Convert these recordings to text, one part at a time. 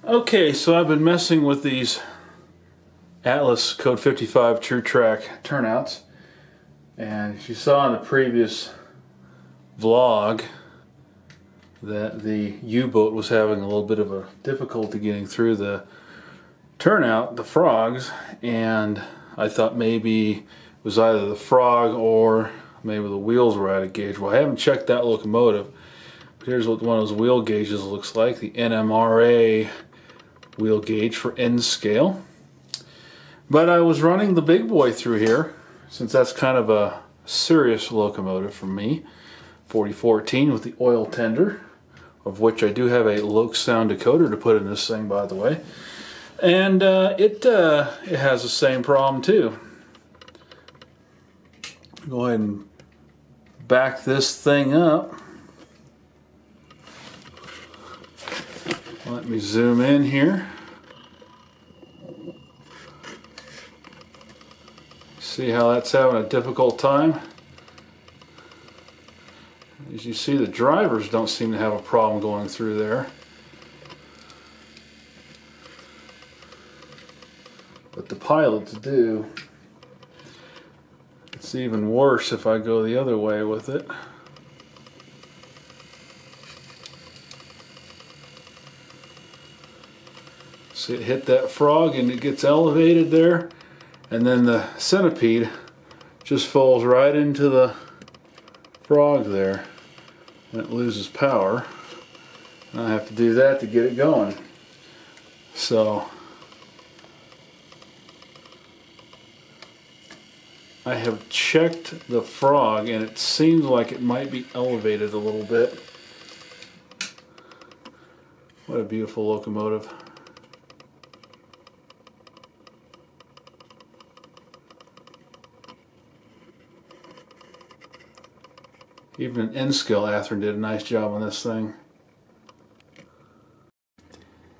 Okay, so I've been messing with these Atlas Code 55 True-Track Turnouts, and as you saw in the previous vlog that the U-boat was having a little bit of a difficulty getting through the turnout, the frogs, and I thought maybe it was either the frog or maybe the wheels were out of gauge. Well, I haven't checked that locomotive. Here's what one of those wheel gauges looks like, the NMRA wheel gauge for N scale. But I was running the big boy through here, since that's kind of a serious locomotive for me. 4014 with the oil tender, of which I do have a Loc sound decoder to put in this thing, by the way. And it has the same problem too. Go ahead and back this thing up. Let me zoom in here. See how that's having a difficult time? As you see, the drivers don't seem to have a problem going through there. But the pilots do. It's even worse if I go the other way with it. See, it hit that frog and it gets elevated there, and then the centipede just falls right into the frog there, and it loses power. And I have to do that to get it going. So I have checked the frog and it seems like it might be elevated a little bit. What a beautiful locomotive. Even an N-scale Athearn did a nice job on this thing.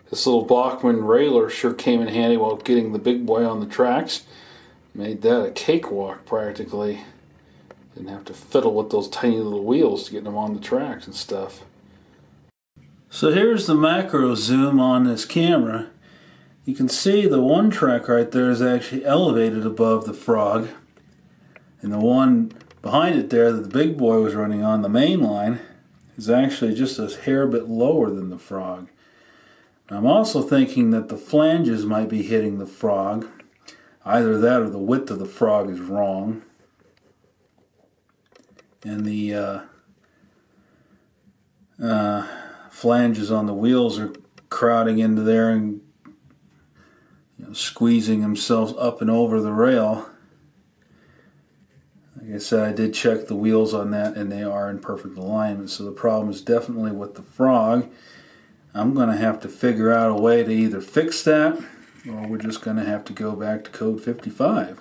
This little Bachmann railer sure came in handy while getting the big boy on the tracks. Made that a cakewalk practically. Didn't have to fiddle with those tiny little wheels to get them on the tracks and stuff. So here's the macro zoom on this camera. You can see the one track right there is actually elevated above the frog. And the one behind it there that the big boy was running on, the main line, is actually just a hair bit lower than the frog. Now, I'm also thinking that the flanges might be hitting the frog. Either that or the width of the frog is wrong. And the flanges on the wheels are crowding into there and squeezing themselves up and over the rail. Like I said, I did check the wheels on that and they are in perfect alignment, so the problem is definitely with the frog. I'm going to have to figure out a way to either fix that or we're just going to have to go back to code 55.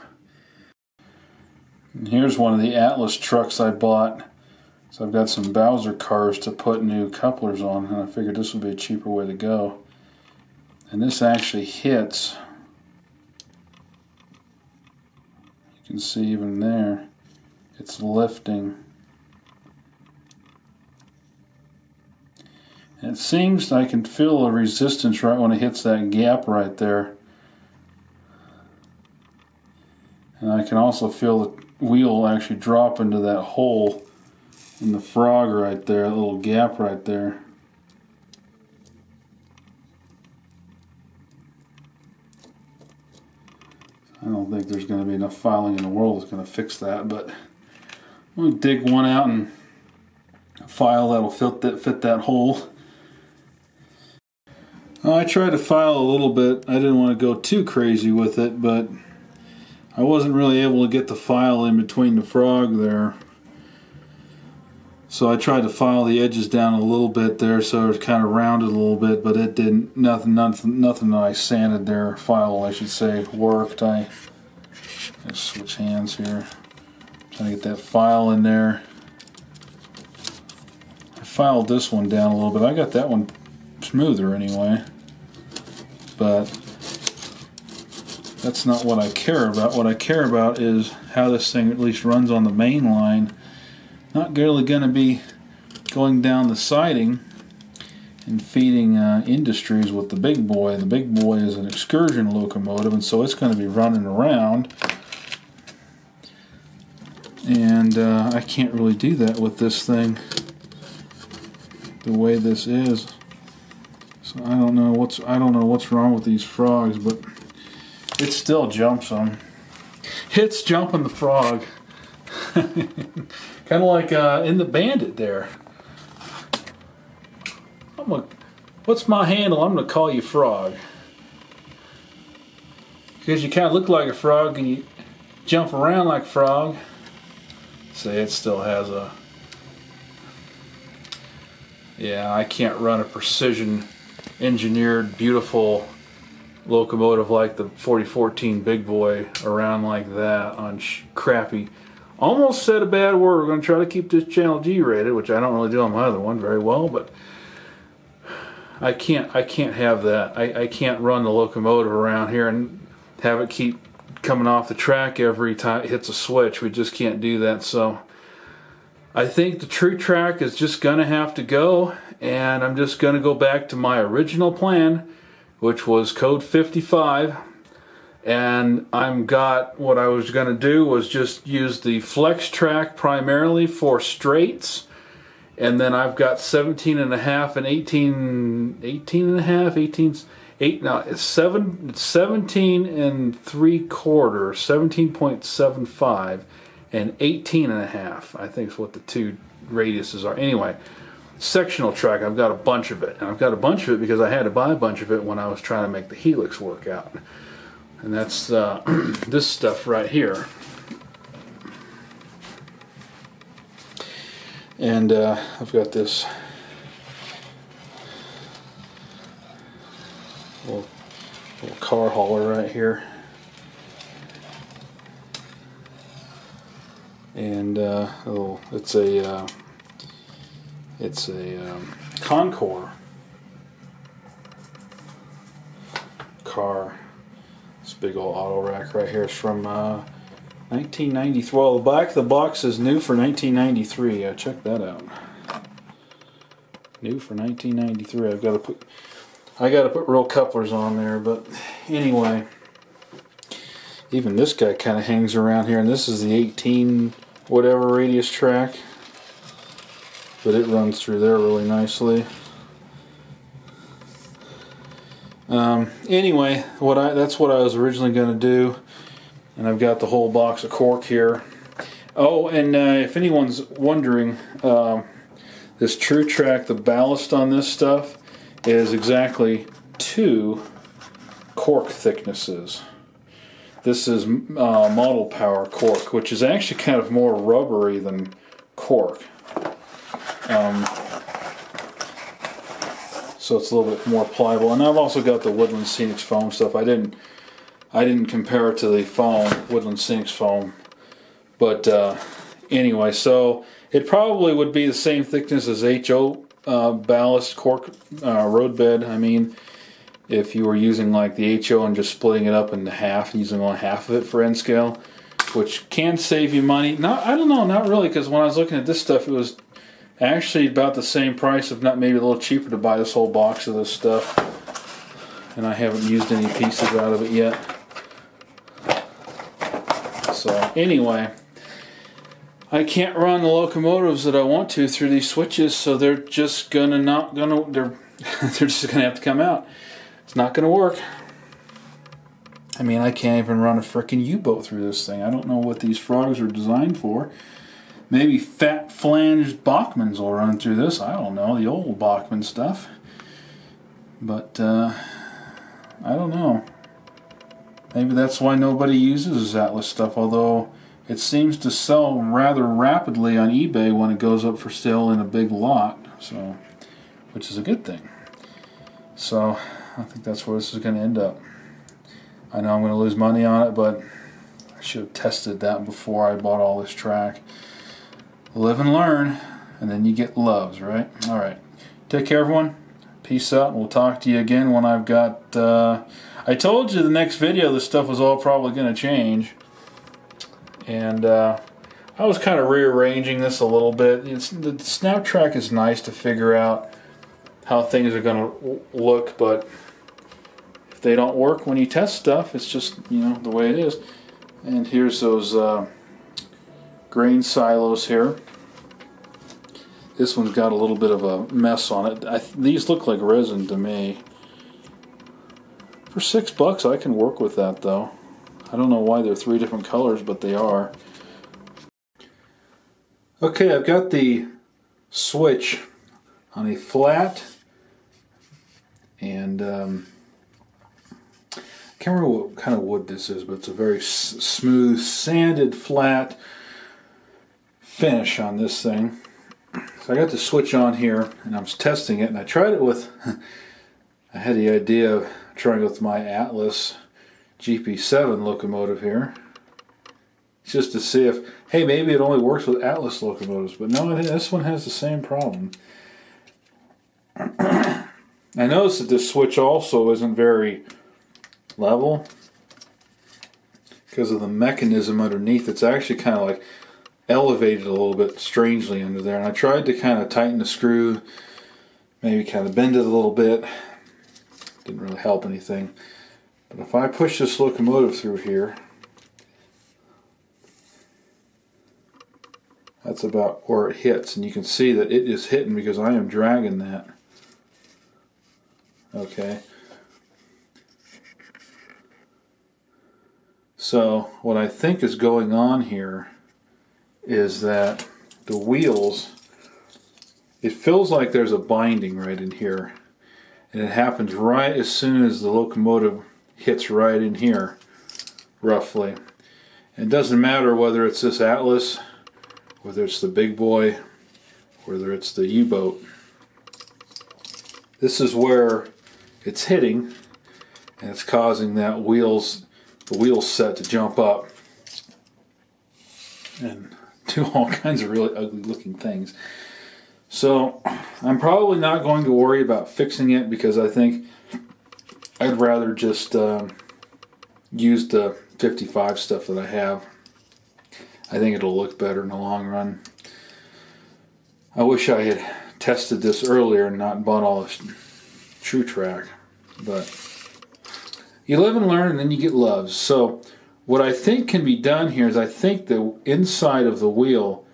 And here's one of the Atlas trucks I bought. So I've got some Bowser cars to put new couplers on, and I figured this would be a cheaper way to go. And this actually hits. You can see even there. It's lifting. And it seems I can feel a resistance right when it hits that gap right there. And I can also feel the wheel actually drop into that hole in the frog right there, that little gap right there. I don't think there's going to be enough filing in the world that's going to fix that, but I'm going to dig one out and file that'll fit that hole. I tried to file a little bit. I didn't want to go too crazy with it, but I wasn't really able to get the file in between the frog there. So I tried to file the edges down a little bit there so it kind of rounded a little bit, but it didn't. Nothing that I sanded there, file I should say, worked. I switch hands here. Trying to get that file in there. I filed this one down a little bit. I got that one smoother anyway. But that's not what I care about. What I care about is how this thing at least runs on the main line. Not really going to be going down the siding. and feeding industries with the big boy. The big boy is an excursion locomotive, and so it's going to be running around. And I can't really do that with this thing the way this is. So I don't know what's wrong with these frogs, but it still jumps them. It's jumping the frog. Kind of like in the Bandit there. What's my handle? I'm going to call you Frog. Because you kind of look like a frog and you jump around like a frog. See, it still has a... Yeah, I can't run a precision engineered beautiful locomotive like the 4014 Big Boy around like that on crappy... Almost said a bad word. We're going to try to keep this channel G-rated, which I don't really do on my other one very well, but... I can't have that. I can't run the locomotive around here and have it keep coming off the track every time it hits a switch. We just can't do that. So I think the True-Track is just gonna have to go, and I'm just gonna go back to my original plan, which was code 55. And what I was gonna do was just use the Flex Track primarily for straights. And then I've got 17 and a half and 18 and a half, 8, no, it's 17 and 3/4, 17.75 and 18 and a half, I think is what the two radiuses are. Anyway, sectional track, I've got a bunch of it. And I've got a bunch of it because I had to buy a bunch of it when I was trying to make the helix work out. And that's this stuff right here. And I've got this little car hauler right here, and it's a Concord car. This big old auto rack right here is from 1993. Well, the back of the box is new for 1993. Check that out. New for 1993. I got to put real couplers on there, but anyway, even this guy kind of hangs around here, and this is the 18 whatever radius track, but it runs through there really nicely. Anyway, that's what I was originally going to do. And I've got the whole box of cork here. Oh, and if anyone's wondering, this True-Track, the ballast on this stuff is exactly 2 cork thicknesses. This is model power cork, which is actually kind of more rubbery than cork. So it's a little bit more pliable. And I've also got the Woodland Scenics foam stuff. I didn't compare it to the foam, Woodland Scenics foam. But anyway, so it probably would be the same thickness as HO ballast cork roadbed. I mean, if you were using like the HO and just splitting it up into half, using only half of it for N scale, which can save you money. I don't know, not really, because when I was looking at this stuff, it was actually about the same price, if not maybe a little cheaper, to buy this whole box of this stuff. And I haven't used any pieces out of it yet. So anyway, I can't run the locomotives that I want to through these switches, so they're just they're just gonna have to come out. It's not gonna work. I mean, I can't even run a frickin' U-boat through this thing. I don't know what these frogs are designed for. Maybe fat flanged Bachmans will run through this. I don't know, the old Bachman stuff. But I don't know. Maybe that's why nobody uses this Atlas stuff, although it seems to sell rather rapidly on eBay when it goes up for sale in a big lot, so, which is a good thing. So I think that's where this is going to end up. I know I'm going to lose money on it, but I should have tested that before I bought all this track. Live and learn, and then you get loves, right? Alright. Take care, everyone. Peace out, and we'll talk to you again when I've got... I told you the next video this stuff was all probably going to change. And I was kind of rearranging this a little bit. The snap track is nice to figure out how things are going to look, but if they don't work when you test stuff, it's just, you know, the way it is. And here's those grain silos here. This one's got a little bit of a mess on it. These look like resin to me. For $6 I can work with that though. I don't know why they're 3 different colors, but they are. Okay, I've got the switch on a flat, and I can't remember what kind of wood this is, but it's a very smooth, sanded, flat finish on this thing. So I got the switch on here, and I was testing it, and I tried it with, I had the idea of trying it with my Atlas GP7 locomotive here, just to see if, hey, maybe it only works with Atlas locomotives, but no, this one has the same problem. I noticed that this switch also isn't very level because of the mechanism underneath. It's actually kind of like elevated a little bit strangely under there, and I tried to kind of tighten the screw, maybe kind of bend it a little bit. Didn't really help anything. But if I push this locomotive through here, that's about where it hits, and you can see that it is hitting because I am dragging that. Okay. So what I think is going on here is that the wheels, it feels like there's a binding right in here, and it happens right as soon as the locomotive hits right in here, roughly. And it doesn't matter whether it's this Atlas, whether it's the big boy, whether it's the U-boat. This is where it's hitting, and it's causing that the wheel set to jump up and do all kinds of really ugly looking things. So I'm probably not going to worry about fixing it, because I think I'd rather just use the 55 stuff that I have. I think it'll look better in the long run. I wish I had tested this earlier and not bought all this True-Track, but you live and learn, and then you get loves. So what I think can be done here is, I think the inside of the wheel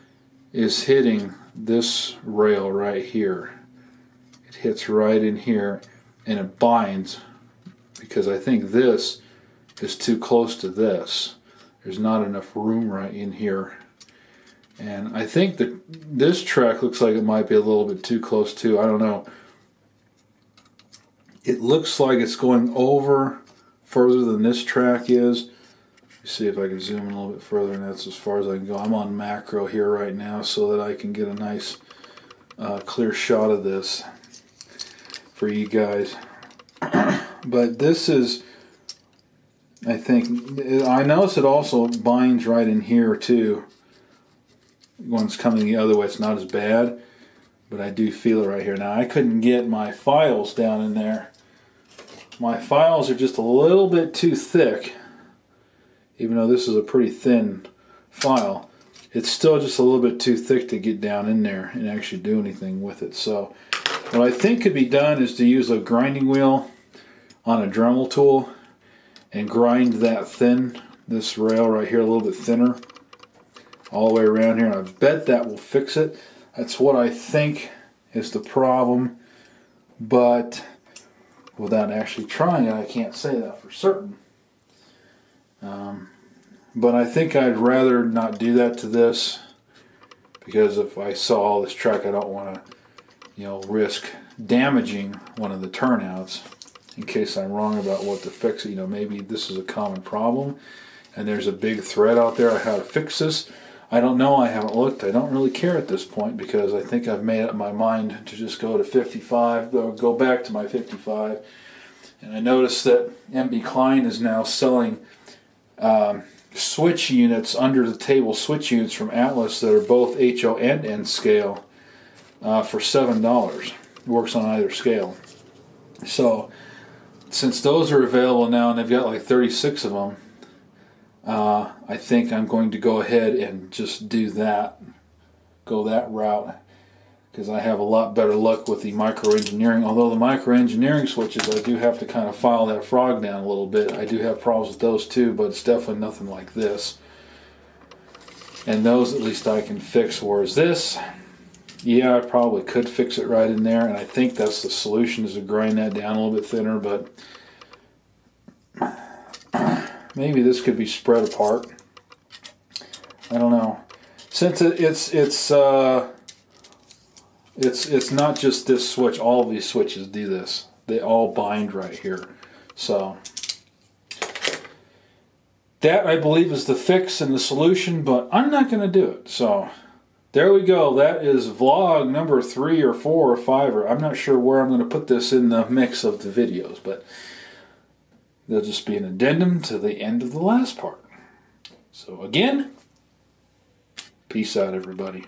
is hitting this rail right here. It hits right in here, and it binds, because I think this is too close to this. There's not enough room right in here. And I think that this track looks like it might be a little bit too close too. I don't know. It looks like it's going over further than this track is. Let's see if I can zoom in a little bit further, and that's as far as I can go. I'm on macro here right now so that I can get a nice clear shot of this for you guys. But this is, I think, I notice it also binds right in here too. When it's coming the other way, it's not as bad, but I do feel it right here. Now, I couldn't get my files down in there. My files are just a little bit too thick. Even though this is a pretty thin file, it's still just a little bit too thick to get down in there and actually do anything with it. So what I think could be done is to use a grinding wheel on a Dremel tool and grind that thin, this rail right here, a little bit thinner, all the way around here, and I bet that will fix it. That's what I think is the problem, but without actually trying it, I can't say that for certain. But I think I'd rather not do that to this, because if I saw all this track, I don't want to, risk damaging one of the turnouts in case I'm wrong about what to fix it. Maybe this is a common problem, and there's a big thread out there on how to fix this. I don't know. I haven't looked. I don't really care at this point, because I think I've made up my mind to just go to 55, go back to my 55. And I noticed that MB Klein is now selling switch units, under the table switch units from Atlas that are both HO and N scale for $7. It works on either scale. So since those are available now, and they've got like 36 of them, I think I'm going to go ahead and just do that, go that route, because I have a lot better luck with the micro-engineering. Although the micro-engineering switches, I do have to kind of file that frog down a little bit. I do have problems with those too, but it's definitely nothing like this. And those at least I can fix, whereas this, yeah, I probably could fix it right in there, and I think that's the solution, is to grind that down a little bit thinner, but maybe this could be spread apart. I don't know. Since it's not just this switch, all of these switches do this. They all bind right here. So that, I believe, is the fix and the solution, but I'm not going to do it. So there we go. That is vlog number 3 or 4 or 5, or I'm not sure where I'm going to put this in the mix of the videos, but there'll just be an addendum to the end of the last part. So again, peace out, everybody.